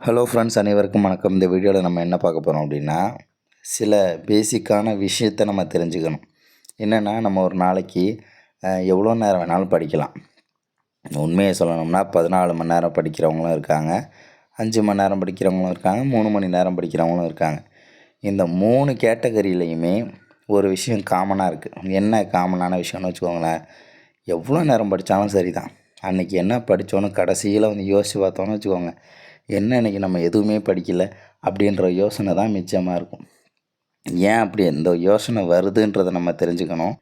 Hello friends, அனைவருக்கும் வணக்கம். இந்த வீடியோவில் நம்ம என்ன பார்க்க போகிறோம் அப்படின்னா, சில பேசிக்கான விஷயத்தை நம்ம தெரிஞ்சுக்கணும். என்னென்னா, நம்ம ஒரு நாளைக்கு எவ்வளோ நேரம் வேணாலும் படிக்கலாம். உண்மையை சொல்லணும்னா 14 மணி நேரம் படிக்கிறவங்களும் இருக்காங்க, 5 மணி நேரம் படிக்கிறவங்களும் இருக்காங்க, 3 மணி நேரம் படிக்கிறவங்களும் இருக்காங்க. இந்த 3 கேட்டகரியிலையுமே ஒரு விஷயம் காமனாக இருக்குது. என்ன காமனான விஷயம்னு வச்சுக்கோங்களேன், எவ்வளோ நேரம் படித்தாலும் சரி தான், அன்றைக்கி என்ன படித்தோன்னு கடைசியில் வந்து யோசித்து பார்த்தோன்னு வச்சுக்கோங்க, என்ன இன்றைக்கி நம்ம எதுவுமே படிக்கலை அப்படின்ற யோசனை தான் மிச்சமாக இருக்கும். ஏன் அப்படி இந்த யோசனை வருதுன்றதை நம்ம தெரிஞ்சுக்கணும்.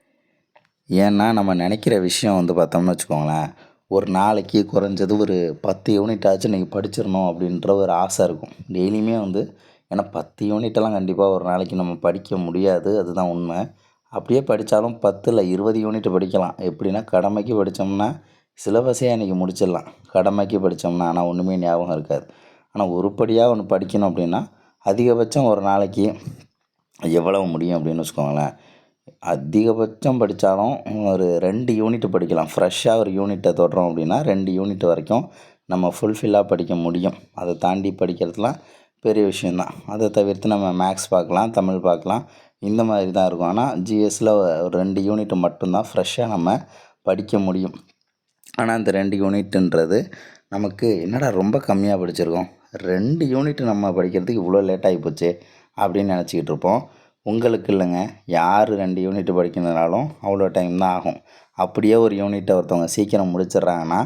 ஏன்னா நம்ம நினைக்கிற விஷயம் வந்து பார்த்தோம்னு வச்சுக்கோங்களேன், ஒரு நாளைக்கு குறைஞ்சது ஒரு 10 யூனிட்டாச்சும் இன்றைக்கி படிச்சிடணும் அப்படின்ற ஒரு ஆசை இருக்கும் டெய்லியுமே வந்து. ஏன்னா 10 யூனிட்டெல்லாம் கண்டிப்பாக ஒரு நாளைக்கு நம்ம படிக்க முடியாது, அதுதான் உண்மை. அப்படியே படித்தாலும் 10 இல்லை 20 யூனிட் படிக்கலாம். எப்படின்னா, கடமைக்கு படித்தோம்னா சிலபஸே அன்றைக்கி முடிச்சிடலாம். கடமைக்கு படித்தோம்னா ஆனால் ஒன்றுமே ஞாபகம் இருக்காது. ஆனால் உருப்படியாக ஒன்று படிக்கணும் அப்படின்னா அதிகபட்சம் ஒரு நாளைக்கு எவ்வளவு முடியும் அப்படின்னு வச்சுக்கோங்களேன். அதிகபட்சம் படித்தாலும் ஒரு 2 யூனிட் படிக்கலாம். ஃப்ரெஷ்ஷாக ஒரு யூனிட்டை தொடுறோம் அப்படின்னா 2 யூனிட் வரைக்கும் நம்ம ஃபுல்ஃபில்லாக படிக்க முடியும். அதை தாண்டி படிக்கிறதுலாம் பெரிய விஷயந்தான். அதை தவிர்த்து நம்ம மேக்ஸ் பார்க்கலாம், தமிழ் பார்க்கலாம், இந்த மாதிரி தான் இருக்கும். ஆனால் ஜிஎஸ்சில் ஒரு 2 யூனிட் மட்டும்தான் ஃப்ரெஷ்ஷாக நம்ம படிக்க முடியும். ஆனால் அந்த 2 யூனிட்டுன்றது நமக்கு என்னடா ரொம்ப கம்மியாக படிச்சிருக்கோம், 2 யூனிட் நம்ம படிக்கிறதுக்கு இவ்வளோ லேட் ஆகி போச்சு அப்படின்னு நினச்சிக்கிட்டு இருப்போம். உங்களுக்கு இல்லைங்க, யார் 2 யூனிட் படிக்கிறதுனாலும் அவ்வளோ டைம் தான் ஆகும். அப்படியே ஒரு யூனிட்டை ஒருத்தவங்க சீக்கிரம் முடிச்சிடுறாங்கன்னா,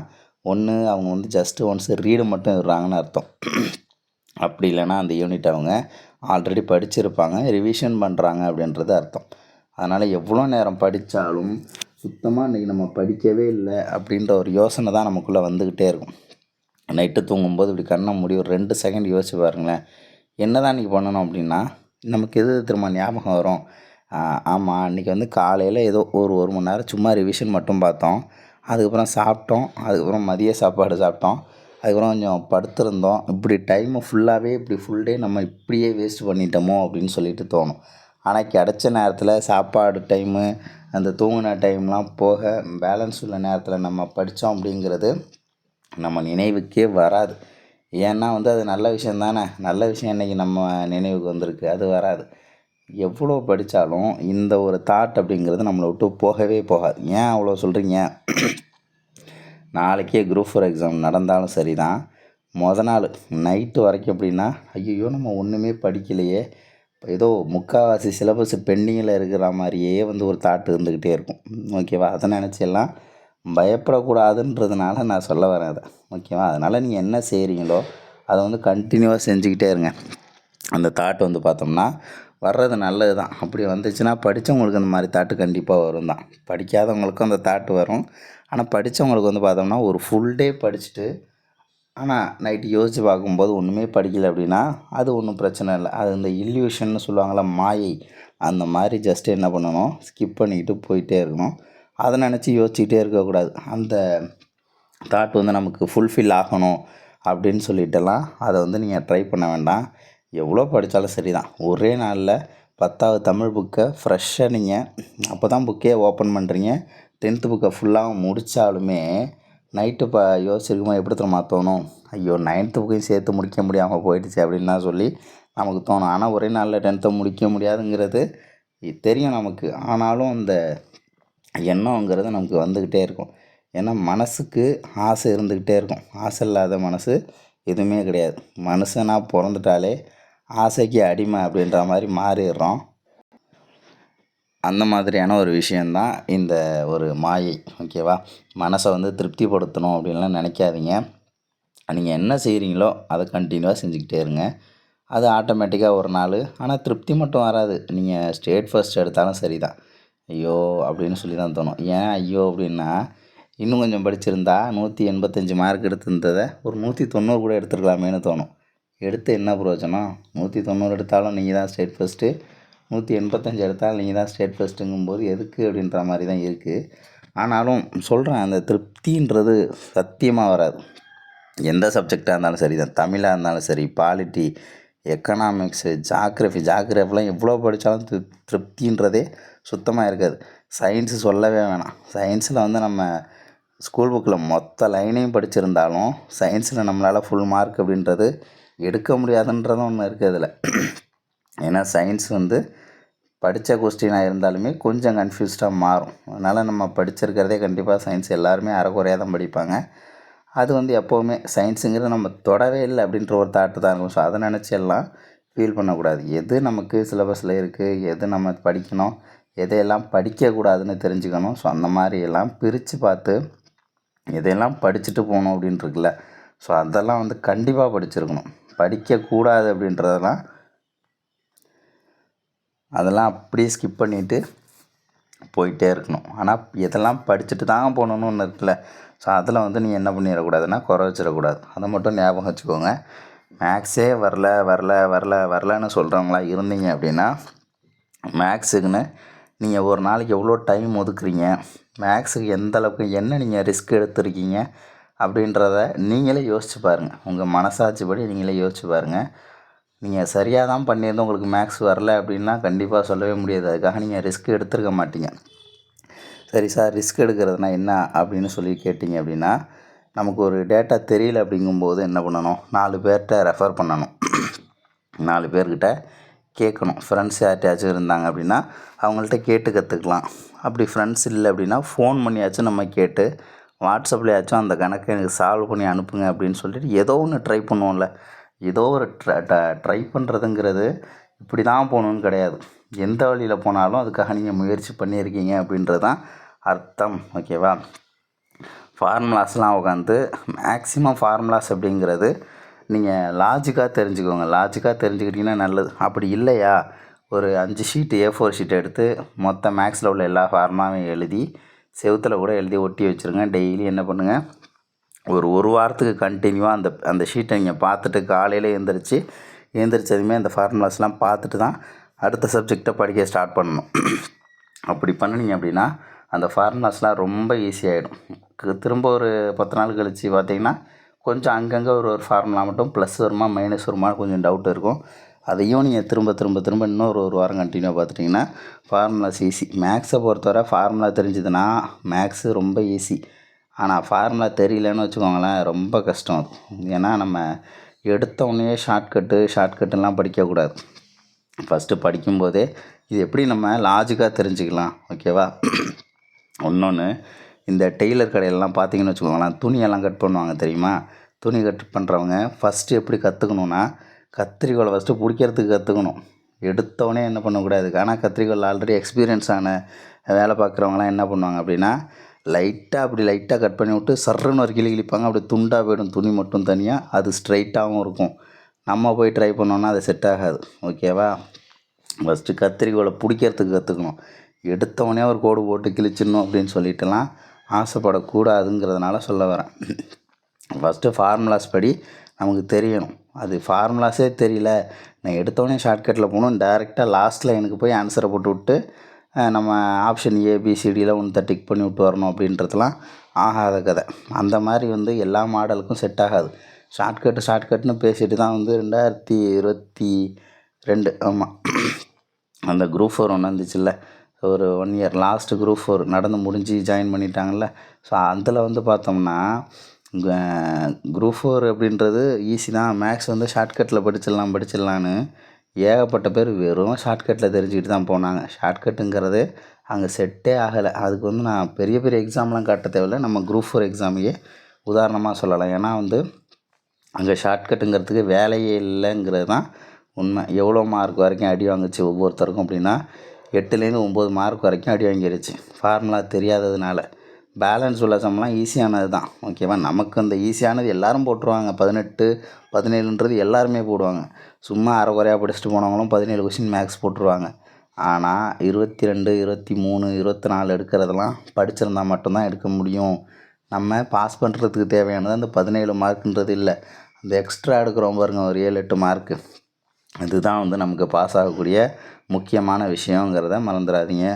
ஒன்று அவங்க வந்து ஜஸ்ட்டு ஒன்ஸ் ரீடு மட்டும் விடுறாங்கன்னு அர்த்தம். அப்படி இல்லைன்னா அந்த யூனிட் அவங்க ஆல்ரெடி படிச்சிருப்பாங்க, ரிவிஷன் பண்ணுறாங்க அப்படின்றது அர்த்தம். அதனால் எவ்வளோ நேரம் படித்தாலும் சுத்தமாக இன்றைக்கி நம்ம படிக்கவே இல்லை அப்படின்ற ஒரு யோசனை தான் நமக்குள்ளே வந்துக்கிட்டே இருக்கும். நைட்டு தூங்கும்போது இப்படி கண்ணை மூடி ஒரு 2 செகண்ட் யோசிச்சு பாருங்களேன், என்ன தான் இன்றைக்கி பண்ணணும் அப்படின்னா நமக்கு எது திரும்ப ஞாபகம் வரும். ஆமாம், இன்றைக்கி வந்து காலையில் ஏதோ ஒரு மணி நேரம் சும்மா ரிவிஷன் மட்டும் பார்த்தோம், அதுக்கப்புறம் சாப்பிட்டோம், அதுக்கப்புறம் மதிய சாப்பாடு சாப்பிட்டோம், அதுக்கப்புறம் கொஞ்சம் படுத்திருந்தோம். இப்படி டைமை ஃபுல்லாகவே இப்படி ஃபுல் டே நம்ம இப்படியே வேஸ்ட் பண்ணிட்டோமோ அப்படின்னு சொல்லிட்டு தோணும். ஆனால் கிடச்ச நேரத்தில் சாப்பாடு டைமு, அந்த தூங்கின டைம்லாம் போக பேலன்ஸ் உள்ள நேரத்தில் நம்ம படித்தோம் அப்படிங்கிறது நம்ம நினைவுக்கே வராது. ஏன்னா வந்து அது நல்ல விஷயம் தானே, நல்ல விஷயம் இன்றைக்கி நம்ம நினைவுக்கு வந்திருக்கு, அது வராது. எவ்வளோ படித்தாலும் இந்த ஒரு தாட் அப்படிங்கிறது நம்மளை விட்டு போகவே போகாது. ஏன் அவ்வளோ சொல்கிறீங்க? நாளைக்கே குரூப் 4 எக்ஸாம் நடந்தாலும் சரி தான், நாள் நைட்டு வரைக்கும் அப்படின்னா, ஐயோ நம்ம ஒன்றுமே படிக்கலையே, ஏதோ முக்கால்வாசி சிலபஸ் பெண்டிங்கில் இருக்கிற மாதிரியே வந்து ஒரு தாட் இருந்துக்கிட்டே இருக்கும். ஓகேவா? அதை நினச்செல்லாம் பயப்படக்கூடாதுன்றதுனால நான் சொல்ல வரேன் அதை. ஓகேவா? அதனால் நீங்கள் என்ன செய்கிறீங்களோ அதை வந்து கண்டினியூவாக செஞ்சுக்கிட்டே இருங்க. அந்த தாட் வந்து பார்த்தோம்னா வர்றது நல்லது தான். அப்படி வந்துச்சுன்னா படித்தவங்களுக்கு அந்த மாதிரி தாட்டு கண்டிப்பாக வரும் தான். படிக்காதவங்களுக்கும் அந்த தாட்டு வரும். ஆனால் படித்தவங்களுக்கு வந்து பார்த்தோம்னா ஒரு ஃபுல் டே படிச்சுட்டு ஆனால் நைட்டு யோசித்து பார்க்கும்போது ஒன்றுமே படிக்கலை அப்படின்னா அது ஒன்றும் பிரச்சனை இல்லை. அது இந்த இல்யூஷன்னு சொல்லுவாங்கள்ல, மாயை, அந்த மாதிரி ஜஸ்ட்டு என்ன பண்ணணும், ஸ்கிப் பண்ணிக்கிட்டு போயிட்டே இருக்கணும். அதை நினச்சி யோசிச்சுக்கிட்டே இருக்கக்கூடாது. அந்த தாட் வந்து நமக்கு ஃபுல்ஃபில் ஆகணும் அப்படின்னு சொல்லிட்டெல்லாம் அதை வந்து நீங்கள் ட்ரை பண்ண வேண்டாம். எவ்வளோ படித்தாலும் சரி தான், ஒரே நாளில் 10வது தமிழ் புக்கை ஃப்ரெஷ்ஷாக நீங்கள் அப்போ தான் புக்கே ஓப்பன் பண்ணுறீங்க, 10th புக்கை ஃபுல்லாக முடித்தாலுமே நைட்டு யோசிச்சிருக்கும்போது எப்படி தெரியுமா தோணும், ஐயோ 9th புக்கையும் சேர்த்து முடிக்க முடியாமல் போயிடுச்சு அப்படின்லாம் சொல்லி நமக்கு தோணும். ஆனால் ஒரே நாளில் 10th முடிக்க முடியாதுங்கிறது தெரியும் நமக்கு. ஆனாலும் அந்த எண்ணங்கிறது நமக்கு வந்துக்கிட்டே இருக்கும். ஏன்னா மனசுக்கு ஆசை இருந்துக்கிட்டே இருக்கும். ஆசை இல்லாத மனசு எதுவுமே கிடையாது. மனுஷனாக பிறந்துட்டாலே ஆசைக்கு அடிமை அப்படின்ற மாதிரி மாறிடுறோம். அந்த மாதிரியான ஒரு விஷயந்தான் இந்த ஒரு மாயை. ஓகேவா? மனசை வந்து திருப்திப்படுத்தணும் அப்படின்லாம் நினைக்காதீங்க. நீங்கள் என்ன செய்கிறீங்களோ அதை கண்டினியூவாக செஞ்சுக்கிட்டே இருங்க. அது ஆட்டோமேட்டிக்காக ஒரு நாள் ஆனால் திருப்தி மட்டும் வராது. நீங்கள் ஸ்டேட் ஃபர்ஸ்ட் எடுத்தாலும் சரி தான், ஐயோ அப்படின்னு சொல்லி தான் தோணும். ஏன் ஐயோ அப்படின்னா, இன்னும் கொஞ்சம் படிச்சிருந்தா 185 மார்க் எடுத்திருந்ததை ஒரு 190 கூட எடுத்துருக்கலாமேன்னு தோணும். எடுத்து என்ன பிரயோஜனம்? 190 எடுத்தாலும் நீங்கள் தான் ஸ்டேட் ஃபர்ஸ்ட்டு, 185 எடுத்தாலும் நீங்கள் தான் ஸ்டேட் ஃபர்ஸ்ட்டுங்கும்போது எதுக்கு அப்படின்ற மாதிரி தான் இருக்குது. ஆனாலும் சொல்கிறேன், அந்த திருப்தின்றது சத்தியமாக வராது. எந்த சப்ஜெக்டாக இருந்தாலும் சரி தான், தமிழாக இருந்தாலும் சரி, பாலிட்டி, எக்கனாமிக்ஸு, ஜாக்ரஃபிலாம் எவ்வளோ படித்தாலும் திருப்தின்றதே சுத்தமாக இருக்காது. சயின்ஸு சொல்லவே வேணாம். சயின்ஸில் வந்து நம்ம ஸ்கூல் புக்கில் மொத்த லைனையும் படிச்சிருந்தாலும் சயின்ஸில் நம்மளால் ஃபுல் மார்க் அப்படின்றது எடுக்க முடியாதுன்றதும் ஒன்று இருக்குது அதில். ஏன்னா சயின்ஸ் வந்து படித்த கொஸ்டினாக இருந்தாலுமே கொஞ்சம் கன்ஃபியூஸ்டாக மாறும். அதனால் நம்ம படிச்சிருக்கிறதே கண்டிப்பாக சயின்ஸ் எல்லாருமே அரைக்குறையாக தான் படிப்பாங்க. அது வந்து எப்போவுமே சயின்ஸுங்கிறது நம்ம தொடவே இல்லை அப்படின்ற ஒரு தாட்டு தான் இருக்கும். ஸோ அதை நினச்சி எல்லாம் ஃபீல் பண்ணக்கூடாது. எது நமக்கு சிலபஸில் இருக்குது, எது நம்ம படிக்கணும், எதையெல்லாம் படிக்கக்கூடாதுன்னு தெரிஞ்சுக்கணும். ஸோ அந்த மாதிரி எல்லாம் பிரித்து பார்த்து எதையெல்லாம் படிச்சுட்டு போகணும் அப்படின்ட்டு இருக்குல்ல. ஸோ அதெல்லாம் வந்து கண்டிப்பாக படிச்சிருக்கணும். படிக்கக்கூடாது அப்படின்றதெல்லாம் அதெல்லாம் அப்படியே ஸ்கிப் பண்ணிவிட்டு போயிட்டே இருக்கணும். ஆனால் எதெல்லாம் படிச்சுட்டு தான் போகணுன்னு ஒன்று இருக்குல்ல. ஸோ அதில் வந்து நீங்கள் என்ன பண்ணிடக்கூடாதுன்னா குறை வச்சிடக்கூடாது. அதை மட்டும் ஞாபகம் வச்சுக்கோங்க. மேக்ஸே வரலன்னு சொல்கிறவங்களா இருந்தீங்க அப்படின்னா மேக்ஸுக்குன்னு நீங்கள் ஒரு நாளைக்கு எவ்வளோ டைம் ஒதுக்குறீங்க, மேக்ஸுக்கு எந்த அளவுக்கு என்ன நீங்கள் ரிஸ்க் எடுத்துருக்கீங்க அப்படின்றத நீங்களே யோசிச்சு பாருங்கள். உங்கள் மனசாட்சிப்படி நீங்களே யோசிச்சு பாருங்கள். நீங்கள் சரியாக தான் பண்ணியிருந்தோம், உங்களுக்கு மேக்ஸ் வரல அப்படின்னா கண்டிப்பாக சொல்லவே முடியாது. அதுக்காக நீங்கள் ரிஸ்க் எடுத்துருக்க மாட்டீங்க. சரி சார், ரிஸ்க் எடுக்கிறதுனா என்ன அப்படின்னு சொல்லி கேட்டிங்க அப்படின்னா, நமக்கு ஒரு டேட்டா தெரியல அப்படிங்கும்போது என்ன பண்ணணும், 4 பேர்கிட்ட ரெஃபர் பண்ணணும். 4 பேர்கிட்ட கேட்கணும். ஃப்ரெண்ட்ஸ் யார்கிட்டயாச்சும் இருந்தாங்க அப்படின்னா அவங்கள்ட்ட கேட்டு கற்றுக்கலாம். அப்படி ஃப்ரெண்ட்ஸ் இல்லை அப்படின்னா ஃபோன் பண்ணியாச்சும் நம்ம கேட்டு வாட்ஸ்அப்லையாச்சும் அந்த கணக்கை எனக்கு சால்வ் பண்ணி அனுப்புங்க அப்படின்னு சொல்லிட்டு ஏதோ ஒன்று ட்ரை பண்ணுவோம்ல. ஏதோ ஒரு ட்ரை பண்ணுறதுங்கிறது இப்படி தான் போகணுன்னு கிடையாது. எந்த வழியில் போனாலும் அதுக்காக நீங்கள் முயற்சி பண்ணியிருக்கீங்க அப்படின்றது தான் அர்த்தம். ஓகேவா? ஃபார்முலாஸ்லாம் உட்காந்து மேக்ஸிமம் ஃபார்முலாஸ் அப்படிங்கிறது நீங்கள் லாஜிக்காக தெரிஞ்சுக்கோங்க. லாஜிக்காக தெரிஞ்சுக்கிட்டிங்கன்னா நல்லது. அப்படி இல்லையா, ஒரு 5 ஷீட்டு A4 ஷீட் எடுத்து மொத்த மேக்ஸில் உள்ள எல்லா ஃபார்முலாவையும் எழுதி செவுத்தில் கூட எழுதி ஒட்டி வச்சுருங்க. டெய்லி என்ன பண்ணுங்கள், ஒரு வாரத்துக்கு கண்டினியூவாக அந்த ஷீட்டை நீங்கள் பார்த்துட்டு காலையில் எழுந்திரிச்சதுமே அந்த ஃபார்முலாஸ்லாம் பார்த்துட்டு தான் அடுத்த சப்ஜெக்டை படிக்க ஸ்டார்ட் பண்ணணும். அப்படி பண்ணினீங்க அப்படின்னா அந்த ஃபார்முலாஸ்லாம் ரொம்ப ஈஸியாகிடும். திரும்ப ஒரு 10 நாள் கழித்து பார்த்தீங்கன்னா கொஞ்சம் அங்கங்கே ஒரு ஃபார்முலா மட்டும் ப்ளஸ் வருமா மைனஸ் வருமா கொஞ்சம் டவுட் இருக்கும். அதையும் நீங்கள் திரும்ப இன்னொரு வாரம் கண்டினியூவாக பார்த்துட்டிங்கன்னா ஃபார்முலாஸ் ஈஸி. மேக்ஸை பொறுத்தவரை ஃபார்முலா தெரிஞ்சுதுன்னா மேக்ஸு ரொம்ப ஈஸி. ஆனால் ஃபார்முலா தெரியலன்னு வச்சுக்கோங்களேன், ரொம்ப கஷ்டம் அது. ஏன்னா நம்ம எடுத்தோடனே ஷார்ட்கட்டுலாம் படிக்கக்கூடாது. ஃபஸ்ட்டு படிக்கும்போதே இது எப்படி நம்ம லாஜிக்காக தெரிஞ்சுக்கலாம். ஓகேவா? இன்னொன்று, இந்த டெய்லர் கடையிலலாம் பார்த்தீங்கன்னு வச்சுக்கோங்களேன், துணியெல்லாம் கட் பண்ணுவாங்க தெரியுமா? துணி கட் பண்ணுறவங்க ஃபஸ்ட்டு எப்படி கற்றுக்கணுன்னா, கத்திரிக்கோலை ஃபஸ்ட்டு பிடிக்கிறதுக்கு கற்றுக்கணும். எடுத்தோடனே என்ன பண்ணக்கூடாது. ஆனால் கத்திரிக்கோல் ஆல்ரெடி எக்ஸ்பீரியன்ஸ் ஆன வேலை பார்க்குறவங்களாம் என்ன பண்ணுவாங்க அப்படின்னா, லைட்டாக கட் பண்ணி விட்டு சர்ருன்னு ஒரு கிழிப்பாங்க. அப்படி துண்டாக போய்டும் துணி மட்டும் தனியாக. அது ஸ்ட்ரைட்டாகவும் இருக்கும். நம்ம போய் ட்ரை பண்ணோன்னா அது செட் ஆகாது. ஓகேவா? ஃபஸ்ட்டு கத்திரிக்கோலை பிடிக்கிறதுக்கு கற்றுக்கணும். எடுத்தவொடனே ஒரு கோடு போட்டு கிழிச்சிடணும் அப்படின்னு சொல்லிட்டுலாம் ஆசைப்படக்கூடாதுங்கிறதுனால சொல்ல வரேன். ஃபஸ்ட்டு ஃபார்முலாஸ் படி நமக்கு தெரியணும். அது ஃபார்முலாஸே தெரியல, நான் எடுத்தோடனே ஷார்ட்கட்டில் போகணும், டைரெக்டாக லாஸ்ட்டில் எனக்கு போய் ஆன்சரை போட்டு விட்டு நம்ம ஆப்ஷன் ABCDயில் ஒன்று டிக் பண்ணி விட்டு வரணும் அப்படின்றதுலாம் ஆகாத கதை. அந்த மாதிரி வந்து எல்லா மாடலுக்கும் செட் ஆகாது. ஷார்ட்கட்னு பேசிட்டு தான் வந்து 2022 ஆமாம் அந்த குரூப் 4 ஒன்று வந்துச்சுல்ல, ஒரு 1 இயர் லாஸ்ட்டு குரூப் 4 நடந்து முடிஞ்சு ஜாயின் பண்ணிட்டாங்கள்ல. ஸோ அதில் வந்து பார்த்தோம்னா குரூப் 4 அப்படின்றது ஈஸி தான். மேக்ஸ் வந்து ஷார்ட்கட்டில் படிச்சிடலான்னு ஏகப்பட்ட பேர் வெறும் ஷார்ட்கட்டில் தெரிஞ்சுக்கிட்டு தான் போனாங்க. ஷார்ட்கட்டுங்கிறது அங்கே செட்டே ஆகலை. அதுக்கு வந்து நான் பெரிய எக்ஸாம்லாம் காட்ட தேவையில்லை. நம்ம குரூப் 4 எக்ஸாமையே உதாரணமாக சொல்லலாம். ஏன்னா வந்து அங்கே ஷார்ட்கட்டுங்கிறதுக்கு வேலையே இல்லைங்கிறது தான் உண்மை. எவ்வளோ மார்க் வரைக்கும் அடி வாங்குச்சு ஒவ்வொருத்தருக்கும் அப்படின்னா 8லேருந்து 9 மார்க் வரைக்கும் அடி வாங்கிடுச்சு ஃபார்முலா தெரியாததுனால. பேலன்ஸ் உள்ள சம்லாம் ஈஸியானது தான். ஓகேவா? நமக்கு அந்த ஈஸியானது எல்லோரும் போட்டுருவாங்க. 18 17ன்றது எல்லாருமே போடுவாங்க. சும்மா அரைக்குறையாக படிச்சுட்டு போனவங்களும் 17 கொஸ்டின் மேக்ஸ் போட்டுருவாங்க. ஆனால் 22 23 24 எடுக்கிறதெல்லாம் படிச்சிருந்தால் மட்டும்தான் எடுக்க முடியும். நம்ம பாஸ் பண்ணுறதுக்கு தேவையானது அந்த 17 மார்க்குன்றது இல்லை, அந்த எக்ஸ்ட்ரா எடுக்கிறோம் பாருங்கள் ஒரு 7-8 மார்க்கு, அதுதான் வந்து நமக்கு பாஸ் ஆகக்கூடிய முக்கியமான விஷயங்கிறத மறந்துடாதீங்க.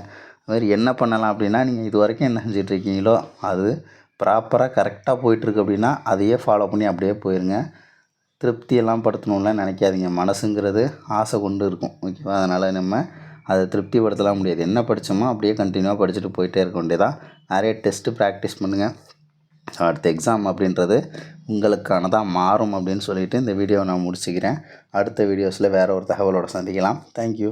அதுமாதிரி என்ன பண்ணலாம் அப்படின்னா, நீங்கள் இது வரைக்கும் என்ன செஞ்சிட்ருக்கீங்களோ அது ப்ராப்பராக கரெக்டாக போயிட்டுருக்கு அப்படின்னா அதையே ஃபாலோ பண்ணி அப்படியே போயிருங்க. திருப்தியெல்லாம் படுத்தணும்லாம் நினைக்காதீங்க. மனசுங்கிறது ஆசை கொண்டு இருக்கும். ஓகேவா? அதனால் நம்ம அதை திருப்திப்படுத்தலாம் முடியாது. என்ன படித்தோமோ அப்படியே கண்டினியூவாக படிச்சுட்டு போயிட்டே இருக்க வேண்டியதான். நிறைய டெஸ்ட்டு ப்ராக்டிஸ் பண்ணுங்கள். ஸோ அடுத்த எக்ஸாம் அப்படின்றது உங்களுக்கானதாக மாறும் அப்படின்னு சொல்லிவிட்டு இந்த வீடியோவை நான் முடிச்சுக்கிறேன். அடுத்த வீடியோஸில் வேறு ஒரு தகவலோடு சந்திக்கலாம். தேங்க்யூ.